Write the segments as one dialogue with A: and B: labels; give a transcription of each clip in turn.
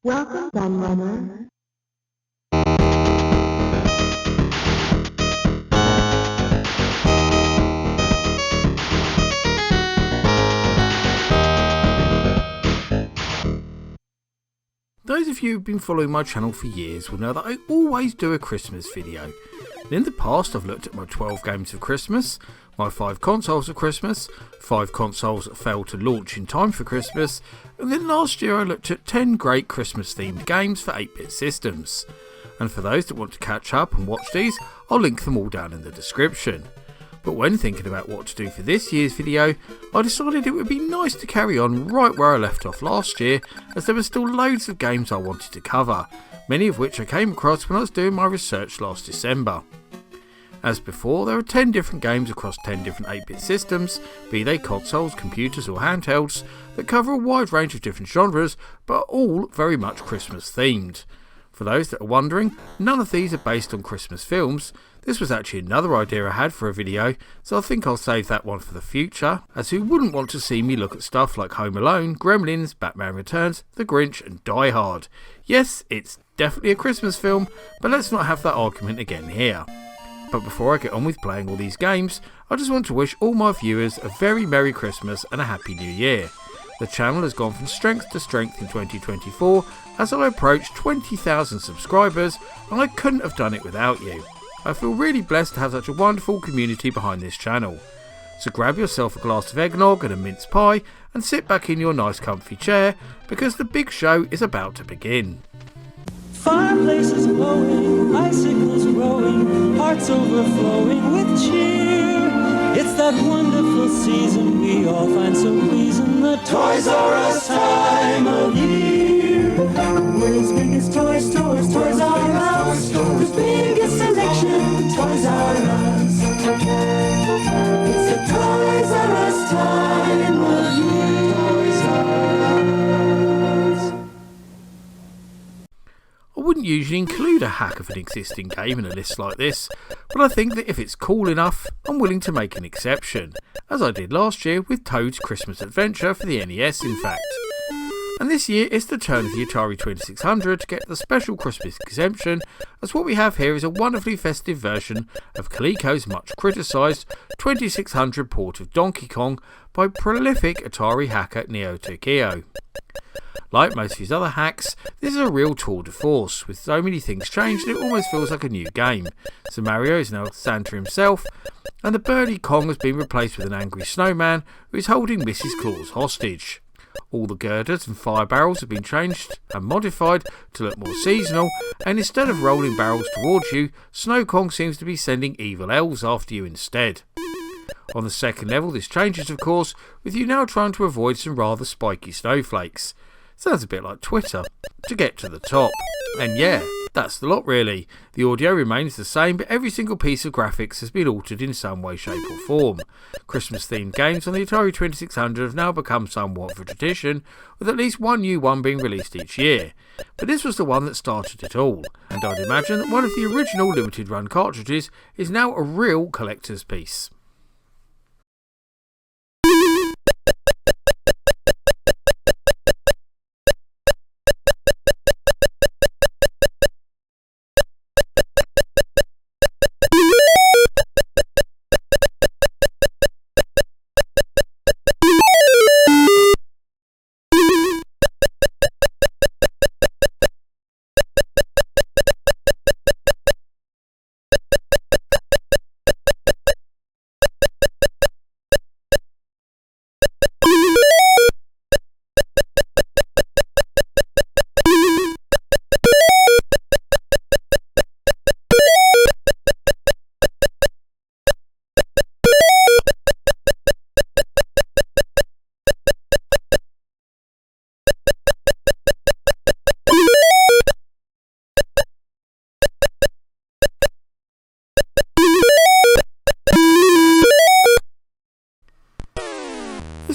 A: Welcome, Gunrunner.
B: Those of you who've been following my channel for years will know that I always do a Christmas video. And in the past I've looked at my 12 games of Christmas, my 5 consoles of Christmas, 5 consoles that failed to launch in time for Christmas, and then last year I looked at 10 great Christmas themed games for 8-bit systems. And for those that want to catch up and watch these, I'll link them all down in the description. But when thinking about what to do for this year's video, I decided it would be nice to carry on right where I left off last year, as there were still loads of games I wanted to cover, many of which I came across when I was doing my research last December. As before, there are 10 different games across 10 different 8-bit systems, be they consoles, computers or handhelds, that cover a wide range of different genres, but are all very much Christmas themed. For those that are wondering, none of these are based on Christmas films. This was actually another idea I had for a video, so I think I'll save that one for the future, as who wouldn't want to see me look at stuff like Home Alone, Gremlins, Batman Returns, The Grinch and Die Hard. Yes, it's definitely a Christmas film, but let's not have that argument again here. But before I get on with playing all these games, I just want to wish all my viewers a very Merry Christmas and a Happy New Year. The channel has gone from strength to strength in 2024 as I approach 20,000 subscribers, and I couldn't have done it without you. I feel really blessed to have such a wonderful community behind this channel. So grab yourself a glass of eggnog and a mince pie and sit back in your nice comfy chair, because the big show is about to begin.
C: Fireplaces glowing, icicles growing, hearts overflowing with cheer. It's that wonderful season we all find so pleasing, the Toys R Us time of year. The world's biggest toy stores, Toys R Us. The biggest selection, Toys R Us. It's the Toys R Us time of year. Toys R Us.
B: I wouldn't usually include a hack of an existing game in a list like this, but I think that if it's cool enough, I'm willing to make an exception, as I did last year with Toad's Christmas Adventure for the NES in fact. And this year it's the turn of the Atari 2600 to get the special Christmas exemption, as what we have here is a wonderfully festive version of Coleco's much criticised 2600 port of Donkey Kong by prolific Atari hacker Neo Tokyo. Like most of his other hacks, this is a real tour de force, with so many things changed it almost feels like a new game. So Mario is now Santa himself, and the birdie Kong has been replaced with an angry snowman who is holding Mrs. Claus hostage. All the girders and fire barrels have been changed and modified to look more seasonal, and instead of rolling barrels towards you, Snow Kong seems to be sending evil elves after you instead. On the second level this changes of course, with you now trying to avoid some rather spiky snowflakes. Sounds a bit like Twitter, to get to the top. And yeah, that's the lot really. The audio remains the same, but every single piece of graphics has been altered in some way, shape or form. Christmas themed games on the Atari 2600 have now become somewhat of a tradition, with at least one new one being released each year. But this was the one that started it all, and I'd imagine that one of the original limited run cartridges is now a real collector's piece.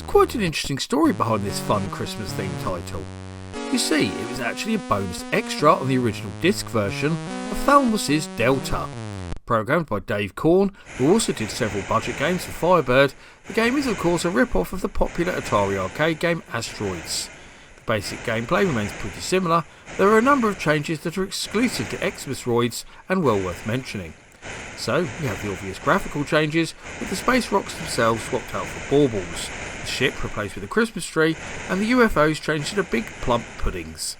B: Quite an interesting story behind this fun Christmas themed title. You see, it was actually a bonus extra on the original disc version of Thalmus's Delta. Programmed by Dave Korn, who also did several budget games for Firebird, the game is of course a rip-off of the popular Atari arcade game Asteroids. The Basic gameplay remains pretty similar. There are a number of changes that are exclusive to Xmas and well worth mentioning. So, we have the obvious graphical changes, with the space rocks themselves swapped out for baubles, the ship replaced with a Christmas tree, and the UFOs changed into big plump puddings.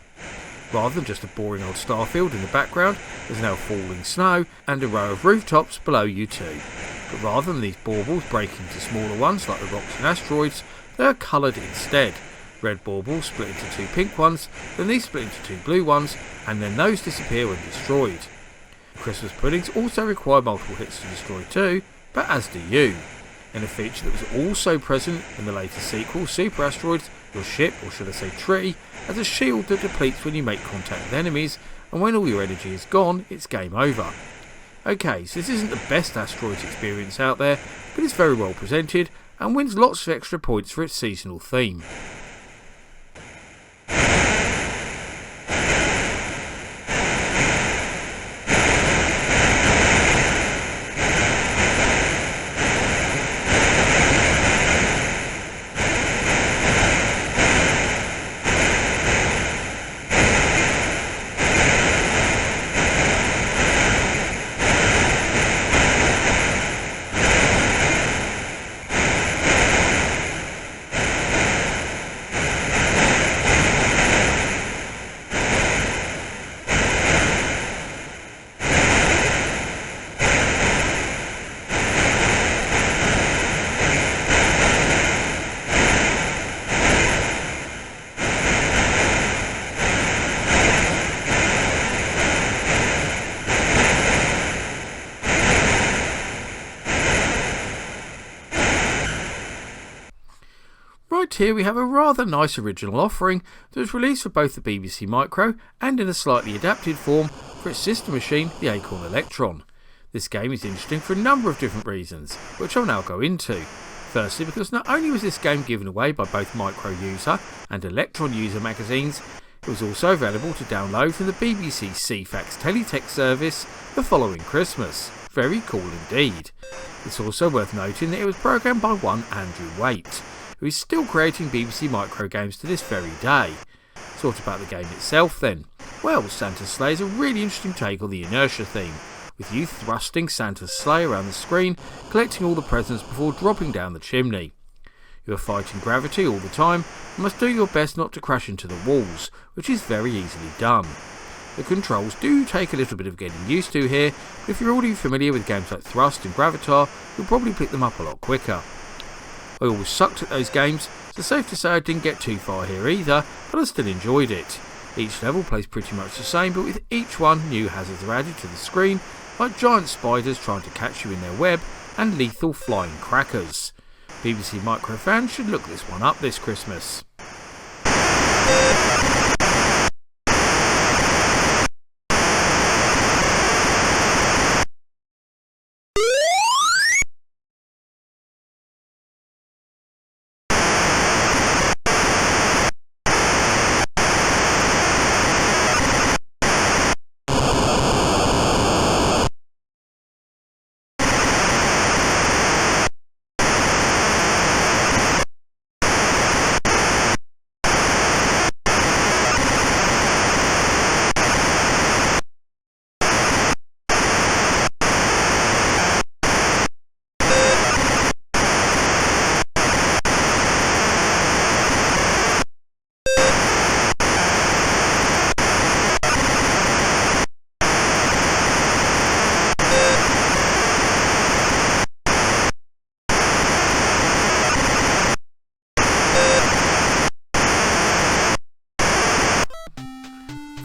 B: Rather than just a boring old starfield in the background, there's now falling snow and a row of rooftops below you too. But rather than these baubles breaking into smaller ones like the rocks and asteroids, they are coloured instead. Red baubles split into 2 pink ones, then these split into 2 blue ones, and then those disappear when destroyed. Christmas puddings also require multiple hits to destroy too, but as do you. In a feature that was also present in the later sequel, Super Asteroids, your ship, or should I say tree, has a shield that depletes when you make contact with enemies, and when all your energy is gone, it's game over. Okay, so this isn't the best Asteroids experience out there, but it's very well presented, and wins lots of extra points for its seasonal theme. Right here we have a rather nice original offering that was released for both the BBC Micro and in a slightly adapted form for its sister machine, the Acorn Electron. This game is interesting for a number of different reasons, which I'll now go into. Firstly, because not only was this game given away by both Micro User and Electron User magazines, it was also available to download from the BBC CFAX Teletext service the following Christmas. Very cool indeed. It's also worth noting that it was programmed by one Andrew Waite, who is still creating BBC Micro games to this very day. So what about the game itself then? Well, Santa's Sleigh is a really interesting take on the inertia theme, with you thrusting Santa's sleigh around the screen, collecting all the presents before dropping down the chimney. You are fighting gravity all the time and must do your best not to crash into the walls, which is very easily done. The controls do take a little bit of getting used to here, but if you're already familiar with games like Thrust and Gravitar, you'll probably pick them up a lot quicker. I always sucked at those games, so safe to say I didn't get too far here either, but I still enjoyed it. Each level plays pretty much the same, but with each one new hazards are added to the screen, like giant spiders trying to catch you in their web and lethal flying crackers. BBC Micro fans should look this one up this Christmas.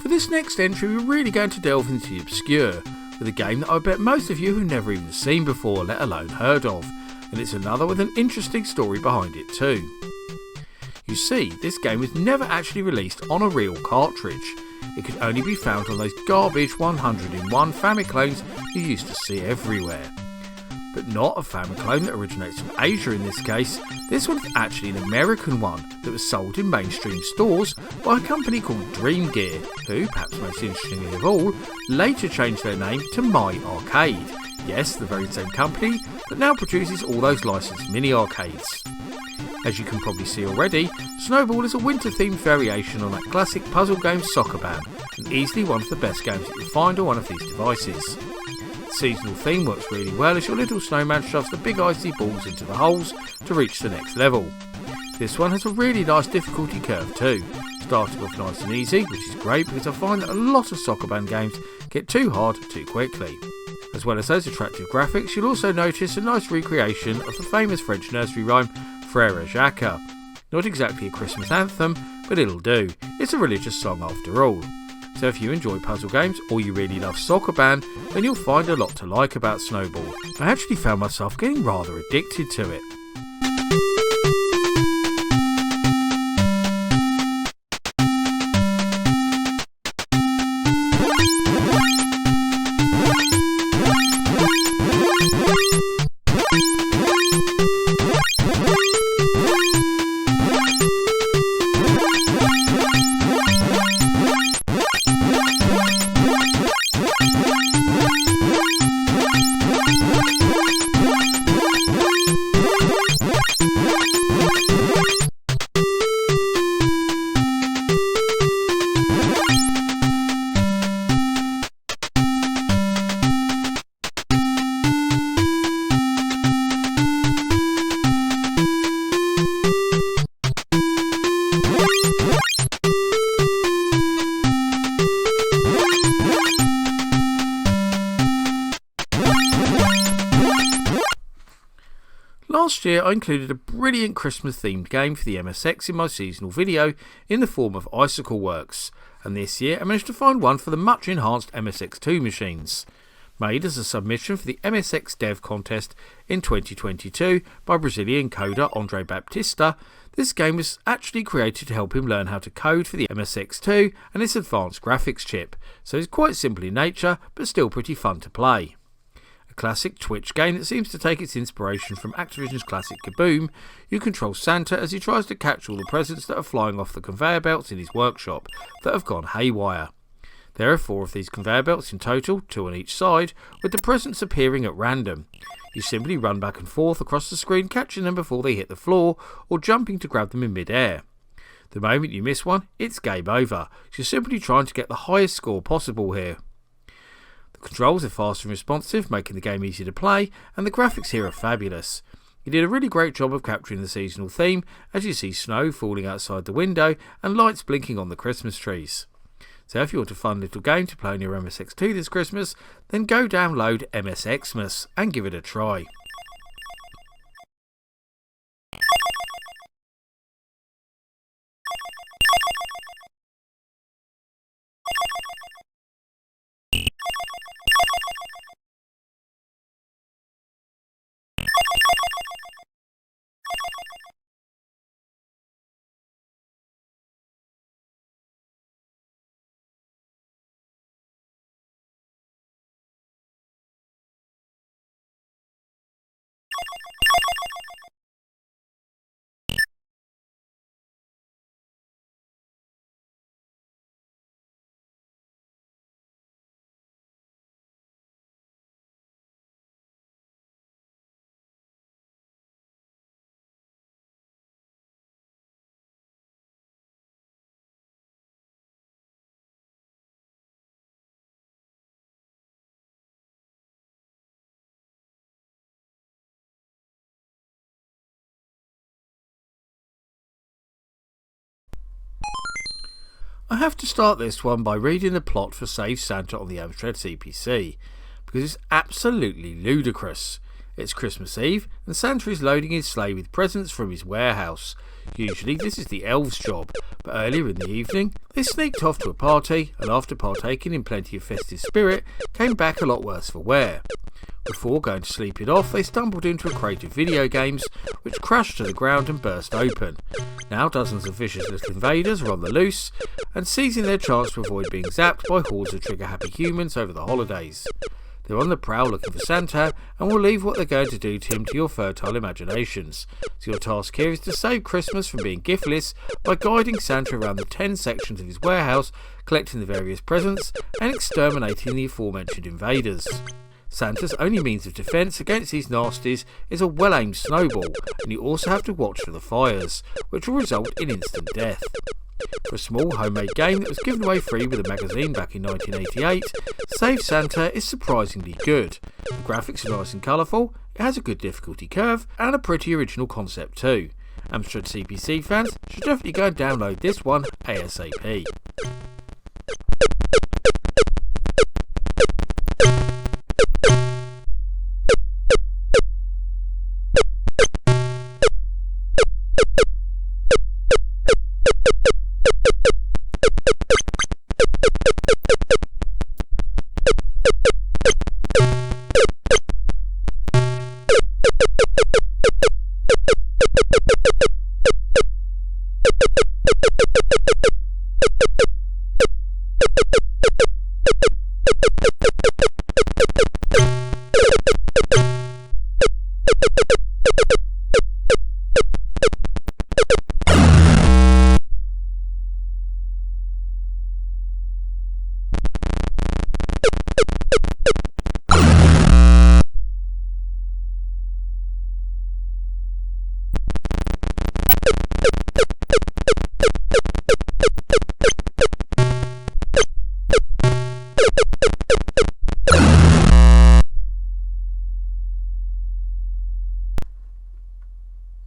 B: This next entry we're really going to delve into the obscure, with a game that I bet most of you have never even seen before, let alone heard of, and it's another with an interesting story behind it too. You see, this game was never actually released on a real cartridge. It could only be found on those garbage 100-in-1 Famiclones you used to see everywhere. But not a Famiclone that originates from Asia in this case. This one's actually an American one that was sold in mainstream stores by a company called Dream Gear, who, perhaps most interestingly of all, later changed their name to My Arcade. Yes, the very same company that now produces all those licensed mini arcades. As you can probably see already, Snowball is a winter-themed variation on that classic puzzle game Soccer Band, and easily one of the best games that you'll find on one of these devices. The seasonal theme works really well as your little snowman shoves the big icy balls into the holes to reach the next level. This one has a really nice difficulty curve too, starting off nice and easy, which is great because I find that a lot of Soccer Band games get too hard too quickly. As well as those attractive graphics, you'll also notice a nice recreation of the famous French nursery rhyme Frère Jacques. Not exactly a Christmas anthem, but it'll do. It's a religious song after all. So if you enjoy puzzle games or you really love Soccer Band, then you'll find a lot to like about Snowball. I actually found myself getting rather addicted to it. Last year I included a brilliant Christmas themed game for the MSX in my seasonal video in the form of Icicle Works, and this year I managed to find one for the much enhanced MSX2 machines. Made as a submission for the MSX Dev Contest in 2022 by Brazilian coder Andre Baptista, this game was actually created to help him learn how to code for the MSX2 and its advanced graphics chip, so it's quite simple in nature but still pretty fun to play. A classic Twitch game that seems to take its inspiration from Activision's classic Kaboom, you control Santa as he tries to catch all the presents that are flying off the conveyor belts in his workshop that have gone haywire. There are 4 of these conveyor belts in total, 2 on each side, with the presents appearing at random. You simply run back and forth across the screen catching them before they hit the floor or jumping to grab them in mid-air. The moment you miss one, it's game over, so you're simply trying to get the highest score possible here. The controls are fast and responsive, making the game easy to play, and the graphics here are fabulous. He did a really great job of capturing the seasonal theme, as you see snow falling outside the window and lights blinking on the Christmas trees. So if you want a fun little game to play on your MSX2 this Christmas, then go download Xmas and give it a try. I have to start this one by reading the plot for Save Santa on the Amstrad CPC, because it's absolutely ludicrous. It's Christmas Eve and Santa is loading his sleigh with presents from his warehouse. Usually this is the elves' job, but earlier in the evening they sneaked off to a party and after partaking in plenty of festive spirit came back a lot worse for wear. Before going to sleep it off, they stumbled into a crate of video games, which crashed to the ground and burst open. Now dozens of vicious little invaders are on the loose, and seizing their chance to avoid being zapped by hordes of trigger-happy humans over the holidays. They're on the prowl looking for Santa, and will leave what they're going to do to him to your fertile imaginations. So your task here is to save Christmas from being giftless by guiding Santa around the 10 sections of his warehouse, collecting the various presents, and exterminating the aforementioned invaders. Santa's only means of defence against these nasties is a well-aimed snowball, and you also have to watch for the fires, which will result in instant death. For a small homemade game that was given away free with a magazine back in 1988, Save Santa is surprisingly good. The graphics are nice and colourful, it has a good difficulty curve, and a pretty original concept too. Amstrad CPC fans should definitely go and download this one ASAP.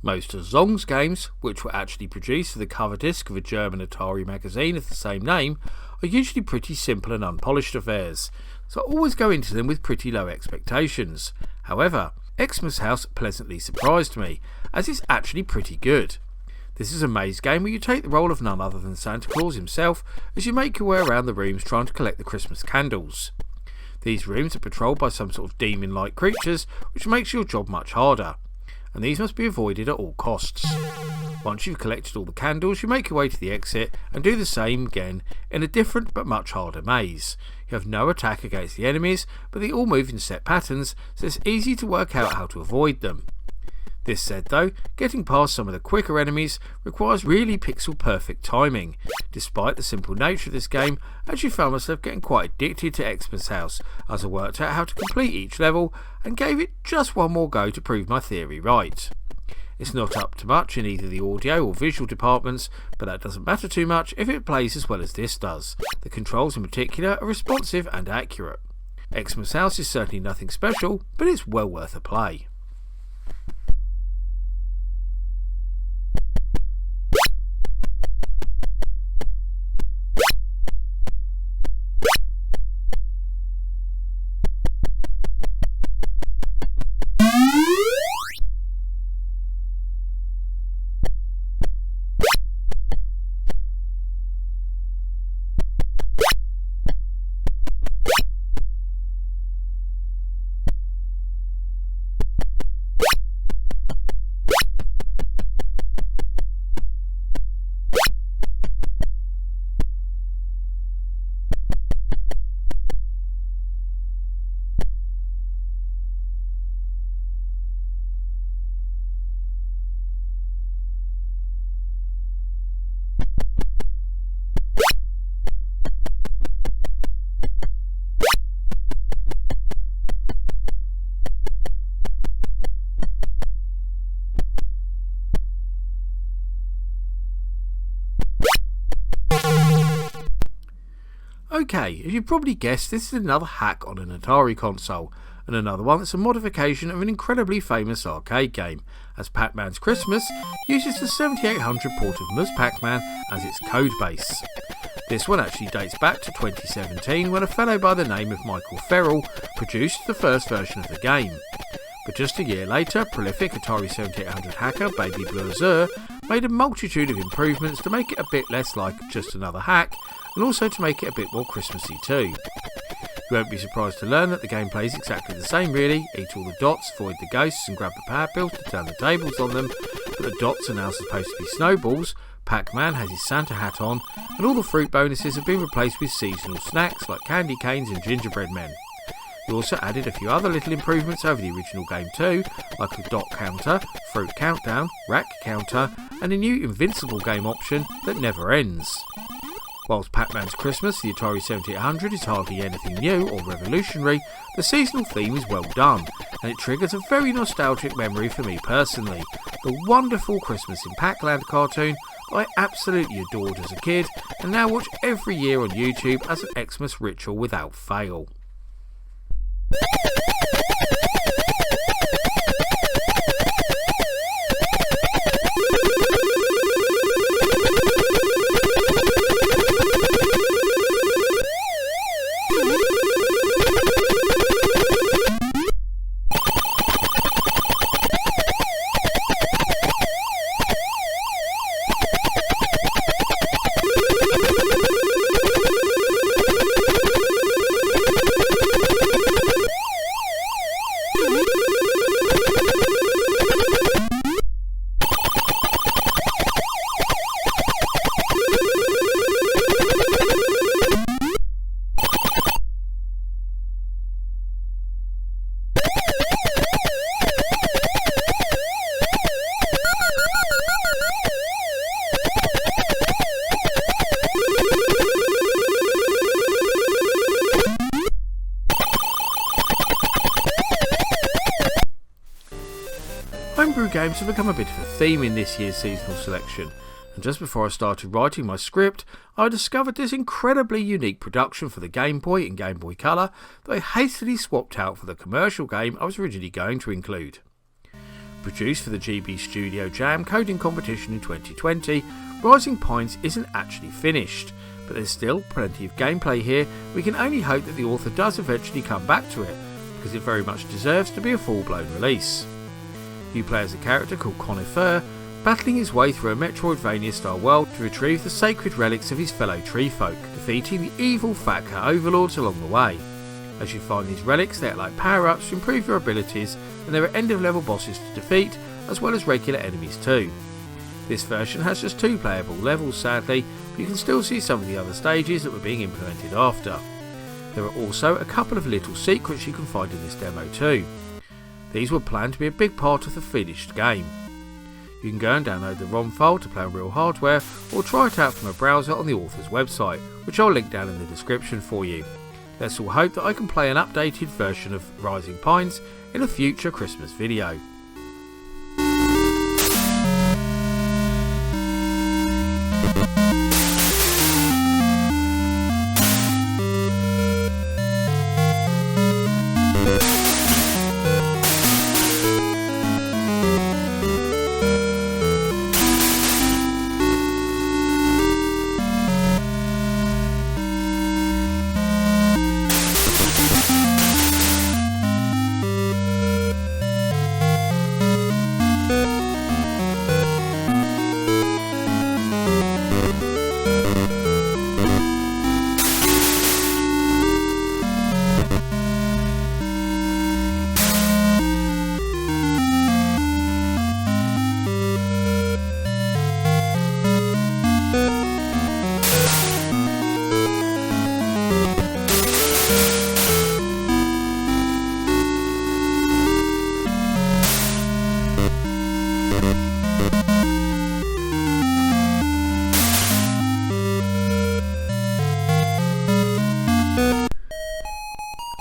B: Most of Zong's games, which were actually produced for the cover disc of a German Atari magazine of the same name, are usually pretty simple and unpolished affairs, so I always go into them with pretty low expectations. However, Xmas House pleasantly surprised me, as it's actually pretty good. This is a maze game where you take the role of none other than Santa Claus himself as you make your way around the rooms trying to collect the Christmas candles. These rooms are patrolled by some sort of demon-like creatures, which makes your job much harder, and these must be avoided at all costs. Once you've collected all the candles, you make your way to the exit and do the same again in a different but much harder maze. You have no attack against the enemies, but they all move in set patterns, so it's easy to work out how to avoid them. This said though, getting past some of the quicker enemies requires really pixel perfect timing. Despite the simple nature of this game, I actually found myself getting quite addicted to Xmas House as I worked out how to complete each level and gave it just one more go to prove my theory right. It's not up to much in either the audio or visual departments, but that doesn't matter too much if it plays as well as this does. The controls in particular are responsive and accurate. Xmas House is certainly nothing special, but it's well worth a play. Okay, as you probably guessed, this is another hack on an Atari console, and another one that's a modification of an incredibly famous arcade game, as Pac-Man's Christmas uses the 7800 port of Ms. Pac-Man as its code base. This one actually dates back to 2017 when a fellow by the name of Michael Ferrell produced the first version of the game. But just a year later, prolific Atari 7800 hacker Baby Blur made a multitude of improvements to make it a bit less like just another hack, and also to make it a bit more Christmassy too. You won't be surprised to learn that the game plays exactly the same really. Eat all the dots, avoid the ghosts and grab the power pills to turn the tables on them, but the dots are now supposed to be snowballs, Pac-Man has his Santa hat on, and all the fruit bonuses have been replaced with seasonal snacks like candy canes and gingerbread men. We also added a few other little improvements over the original game too, like a dot counter, fruit countdown, rack counter, and a new invincible game option that never ends. Whilst Pac-Man's Christmas, the Atari 7800 is hardly anything new or revolutionary, the seasonal theme is well done, and it triggers a very nostalgic memory for me personally, the wonderful Christmas in Pac-Land cartoon that I absolutely adored as a kid, and now watch every year on YouTube as an Xmas ritual without fail. Homebrew games have become a bit of a theme in this year's seasonal selection, and just before I started writing my script, I discovered this incredibly unique production for the Game Boy and Game Boy Color that I hastily swapped out for the commercial game I was originally going to include. Produced for the GB Studio Jam coding competition in 2020, Rising Pines isn't actually finished, but there's still plenty of gameplay here. We can only hope that the author does eventually come back to it, because it very much deserves to be a full-blown release. You play as a character called Conifer, battling his way through a Metroidvania-style world to retrieve the sacred relics of his fellow tree folk, defeating the evil Fat Cat overlords along the way. As you find these relics, they are like power-ups to improve your abilities, and there are end-of-level bosses to defeat, as well as regular enemies too. This version has just 2 playable levels sadly, but you can still see some of the other stages that were being implemented after. There are also a couple of little secrets you can find in this demo too. These were planned to be a big part of the finished game. You can go and download the ROM file to play on real hardware, or try it out from a browser on the author's website, which I'll link down in the description for you. Let's all hope that I can play an updated version of Rising Pines in a future Christmas video.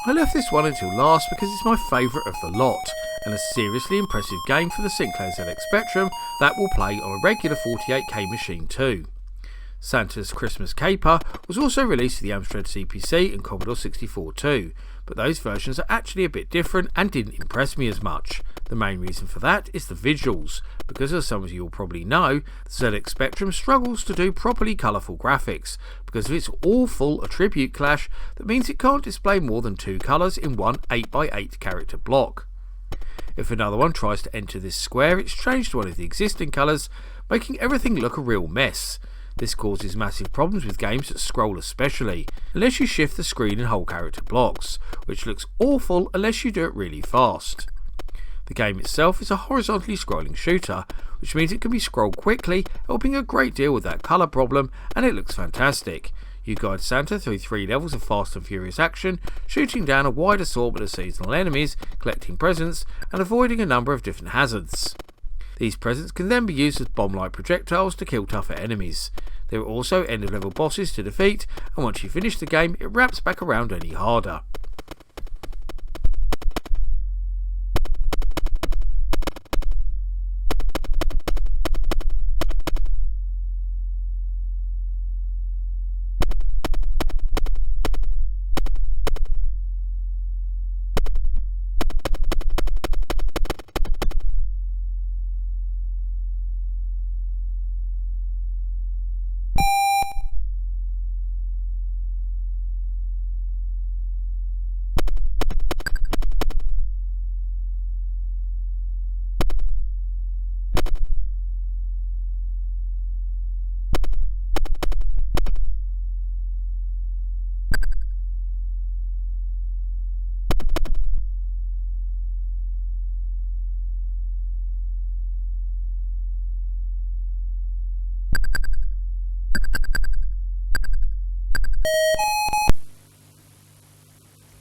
B: I left this one until last because it's my favourite of the lot, and a seriously impressive game for the Sinclair ZX Spectrum that will play on a regular 48K machine too. Santa's Christmas Caper was also released for the Amstrad CPC and Commodore 64 too, but those versions are actually a bit different and didn't impress me as much. The main reason for that is the visuals, because as some of you will probably know, the ZX Spectrum struggles to do properly colourful graphics because of its awful attribute clash that means it can't display more than 2 colours in one 8x8 character block. If another one tries to enter this square, it's changed to one of the existing colours, making everything look a real mess. This causes massive problems with games that scroll especially, unless you shift the screen in whole character blocks, which looks awful unless you do it really fast. The game itself is a horizontally scrolling shooter, which means it can be scrolled quickly, helping a great deal with that colour problem, and it looks fantastic. You guide Santa through 3 levels of fast and furious action, shooting down a wide assortment of seasonal enemies, collecting presents, and avoiding a number of different hazards. These presents can then be used as bomb-like projectiles to kill tougher enemies. There are also end of level bosses to defeat, and once you finish the game it wraps back around any harder.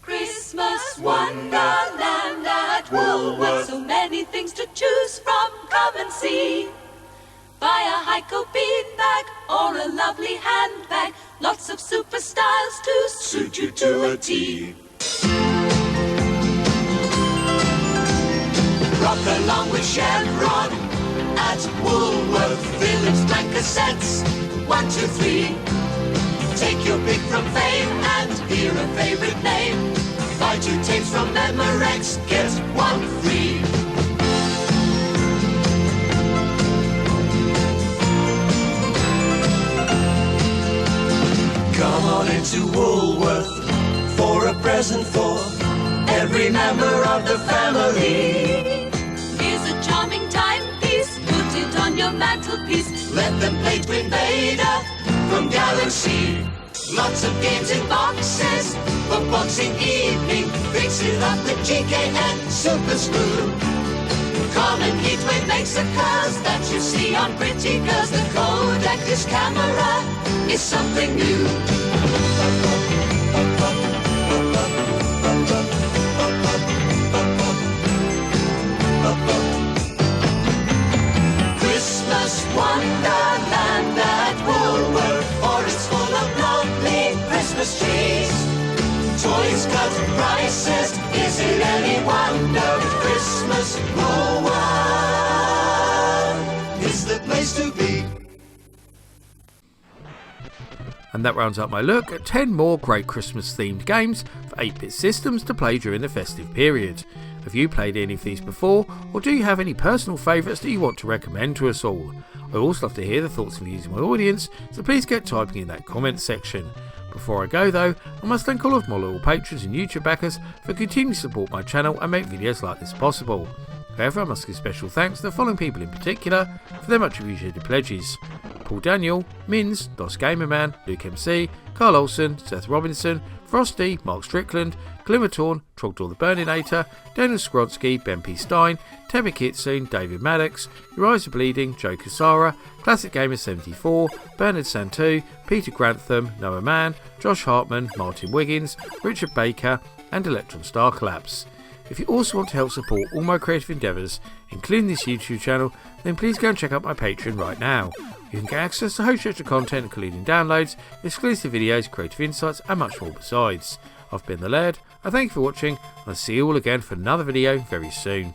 D: Christmas wonderland at Woolworths. So many things to choose from, come and see. Buy a Heiko beanbag or a lovely handbag. Lots of super styles to suit you to a T. Rock along with Chevron at Woolworth. Philips blanket sets, 1, 2, 3. Take your pick from fame and hear a favorite name. Buy 2 tapes from Memorex, get 1 free. Come on into Woolworth for a present for every member of the family. Here's a charming timepiece, put it on your mantelpiece. Let them play Twin Vader from Galaxy. Lots of games in boxes for Boxing Evening. Fix it up with GKN Super Screw. Common heatwave makes the cars that you see on pretty girls. The Kodak dish camera is something new. Christmas wonderland at Woolworth. Forests full of lovely Christmas trees. Toys cut prices, is it any wonder? Christmas Woolworth is the place to be.
B: And that rounds up my look at 10 more great Christmas themed games for 8-bit systems to play during the festive period. Have you played any of these before, or do you have any personal favourites that you want to recommend to us all? I also love to hear the thoughts and views of my audience, so please get typing in that comments section. Before I go though, I must thank all of my loyal patrons and YouTube backers for continuing to support my channel and make videos like this possible. However, I must give special thanks to the following people in particular for their much appreciated pledges: Paul Daniel, Mins, Dos Gamerman, Luke MC, Carl Olsen, Seth Robinson, Frosty, Mark Strickland, Glimmertorn, Trogdor the Burninator, Daniel Skronsky, Ben P. Stein, Tebby Kitsune, David Maddox, Uriza Bleeding, Joe Casara, Classic Gamer 74, Bernard Santu, Peter Grantham, Noah Mann, Josh Hartman, Martin Wiggins, Richard Baker, and Electron Star Collapse. If you also want to help support all my creative endeavours, including this YouTube channel, then please go and check out my Patreon right now. You can get access to host extra content including downloads, exclusive videos, creative insights and much more besides. I've been the Laird, I thank you for watching, and I'll see you all again for another video very soon.